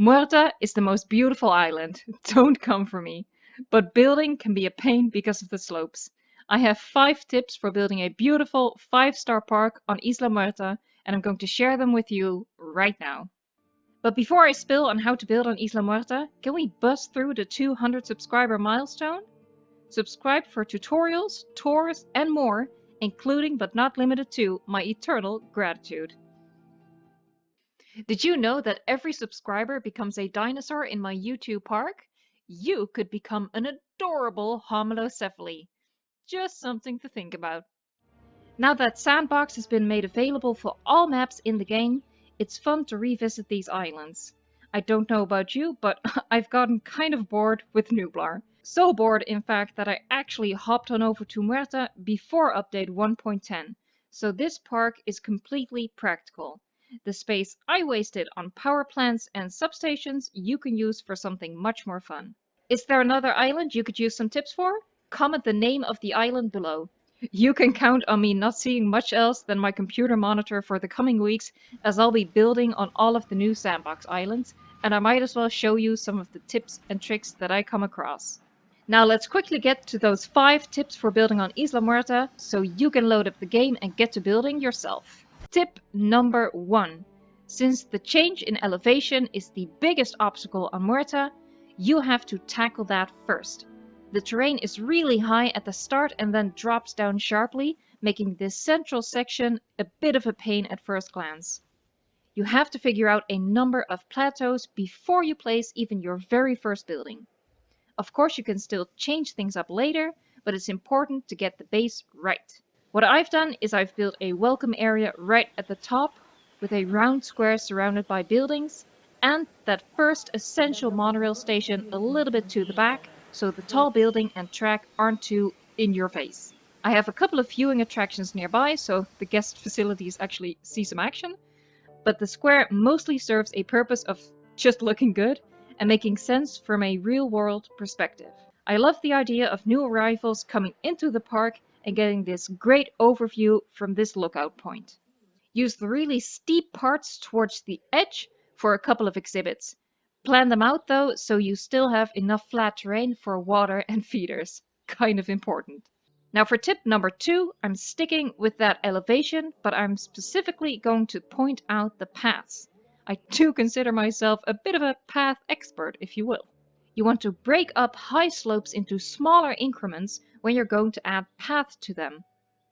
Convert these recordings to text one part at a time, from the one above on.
Muerta is the most beautiful island. Don't come for me. But building can be a pain because of the slopes. I have 5 tips for building a beautiful 5-star park on Isla Muerta, and I'm going to share them with you right now. But before I spill on how to build on Isla Muerta, can we bust through the 200 subscriber milestone? Subscribe for tutorials, tours, and more, including but not limited to my eternal gratitude. Did you know that every subscriber becomes a dinosaur in my YouTube park? You could become an adorable homalocephale. Just something to think about. Now that Sandbox has been made available for all maps in the game, it's fun to revisit these islands. I don't know about you, but I've gotten kind of bored with Nublar. So bored, in fact, that I actually hopped on over to Muerta before update 1.10. So this park is completely practical. The space I wasted on power plants and substations you can use for something much more fun. Is there another island you could use some tips for? Comment the name of the island below. You can count on me not seeing much else than my computer monitor for the coming weeks, as I'll be building on all of the new sandbox islands, and I might as well show you some of the tips and tricks that I come across. Now let's quickly get to those 5 tips for building on Isla Muerta so you can load up the game and get to building yourself. Tip number 1. Since the change in elevation is the biggest obstacle on Muerta, you have to tackle that first. The terrain is really high at the start and then drops down sharply, making this central section a bit of a pain at first glance. You have to figure out a number of plateaus before you place even your very first building. Of course, you can still change things up later, but it's important to get the base right. What I've done is I've built a welcome area right at the top with a round square surrounded by buildings and that first essential monorail station a little bit to the back so the tall building and track aren't too in your face. I have a couple of viewing attractions nearby so the guest facilities actually see some action, but the square mostly serves a purpose of just looking good and making sense from a real-world perspective. I love the idea of new arrivals coming into the park and getting this great overview from this lookout point. Use the really steep parts towards the edge for a couple of exhibits. Plan them out though so you still have enough flat terrain for water and feeders. Kind of important. Now for tip number 2, I'm sticking with that elevation, but I'm specifically going to point out the paths. I do consider myself a bit of a path expert, if you will. You want to break up high slopes into smaller increments when you're going to add paths to them.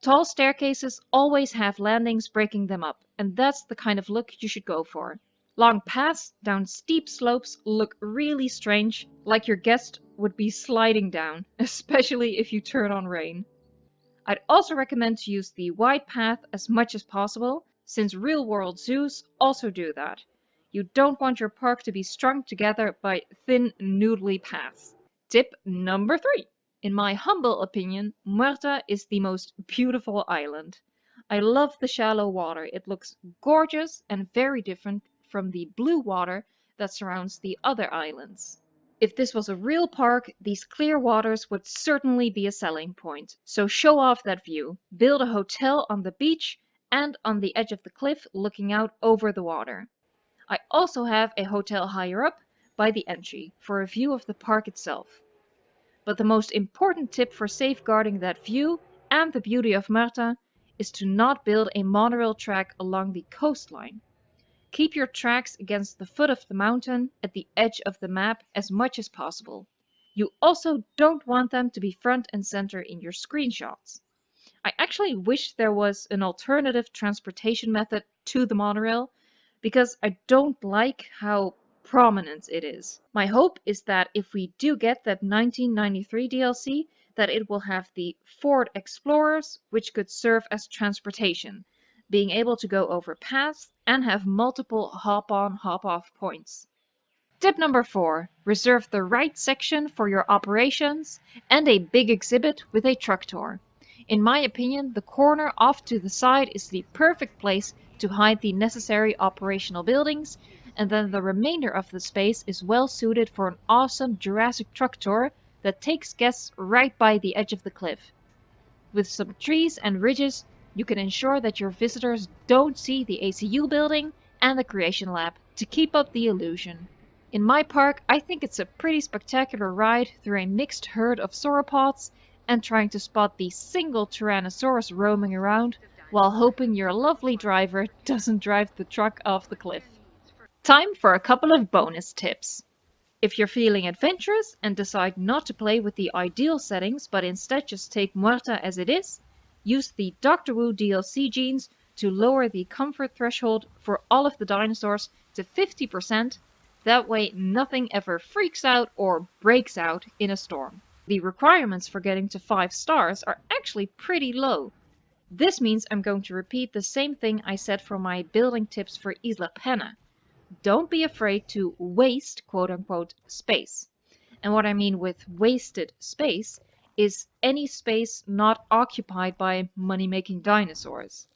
Tall staircases always have landings breaking them up, and that's the kind of look you should go for. Long paths down steep slopes look really strange, like your guest would be sliding down, especially if you turn on rain. I'd also recommend to use the wide path as much as possible, since real-world zoos also do that. You don't want your park to be strung together by thin, noodly paths. Tip number 3. In my humble opinion, Muerta is the most beautiful island. I love the shallow water. It looks gorgeous and very different from the blue water that surrounds the other islands. If this was a real park, these clear waters would certainly be a selling point. So show off that view. Build a hotel on the beach and on the edge of the cliff looking out over the water. I also have a hotel higher up by the entry for a view of the park itself. But the most important tip for safeguarding that view and the beauty of Muerta is to not build a monorail track along the coastline. Keep your tracks against the foot of the mountain at the edge of the map as much as possible. You also don't want them to be front and center in your screenshots. I actually wish there was an alternative transportation method to the monorail because I don't like how prominent it is. My hope is that if we do get that 1993 DLC, that it will have the Ford Explorers, which could serve as transportation, being able to go over paths and have multiple hop-on, hop-off points. Tip number 4. Reserve the right section for your operations and a big exhibit with a truck tour. In my opinion, the corner off to the side is the perfect place to hide the necessary operational buildings, and then the remainder of the space is well suited for an awesome Jurassic truck tour that takes guests right by the edge of the cliff. With some trees and ridges, you can ensure that your visitors don't see the ACU building and the creation lab to keep up the illusion. In my park, I think it's a pretty spectacular ride through a mixed herd of sauropods and trying to spot the single Tyrannosaurus roaming around while hoping your lovely driver doesn't drive the truck off the cliff. Time for a couple of bonus tips. If you're feeling adventurous and decide not to play with the ideal settings but instead just take Muerta as it is, use the Doctor Wu DLC genes to lower the comfort threshold for all of the dinosaurs to 50%. That way nothing ever freaks out or breaks out in a storm. The requirements for getting to 5 stars are actually pretty low. This means I'm going to repeat the same thing I said for my building tips for Isla Pena. Don't be afraid to waste quote-unquote space. And what I mean with wasted space is any space not occupied by money-making dinosaurs.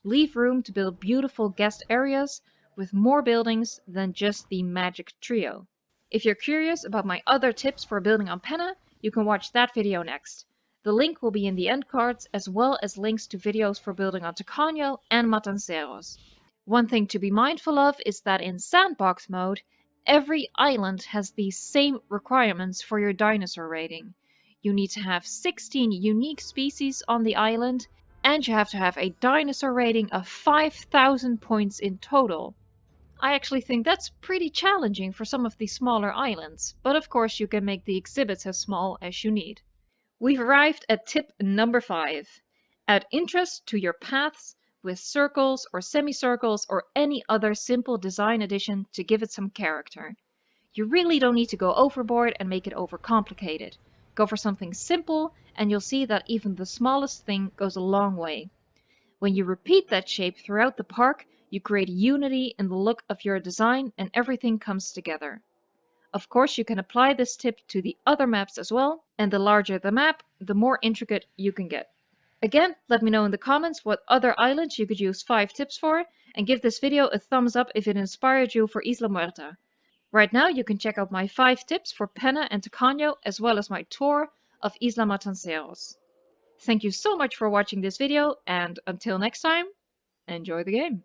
Leave room to build beautiful guest areas with more buildings than just the magic trio. If you're curious about my other tips for building on Pena, you can watch that video next. The link will be in the end cards, as well as links to videos for building on Tacaño and Matanceros. One thing to be mindful of is that in sandbox mode, every island has the same requirements for your dinosaur rating. You need to have 16 unique species on the island, and you have to have a dinosaur rating of 5,000 points in total. I actually think that's pretty challenging for some of the smaller islands, but of course you can make the exhibits as small as you need. We've arrived at tip number 5. Add interest to your paths with circles or semicircles or any other simple design addition to give it some character. You really don't need to go overboard and make it overcomplicated. Go for something simple and you'll see that even the smallest thing goes a long way. When you repeat that shape throughout the park, you create unity in the look of your design and everything comes together. Of course, you can apply this tip to the other maps as well, and the larger the map, the more intricate you can get. Again, let me know in the comments what other islands you could use 5 tips for, and give this video a thumbs up if it inspired you for Isla Muerta. Right now you can check out my 5 tips for Pena and Tacaño, as well as my tour of Isla Matanceros. Thank you so much for watching this video, and until next time, enjoy the game!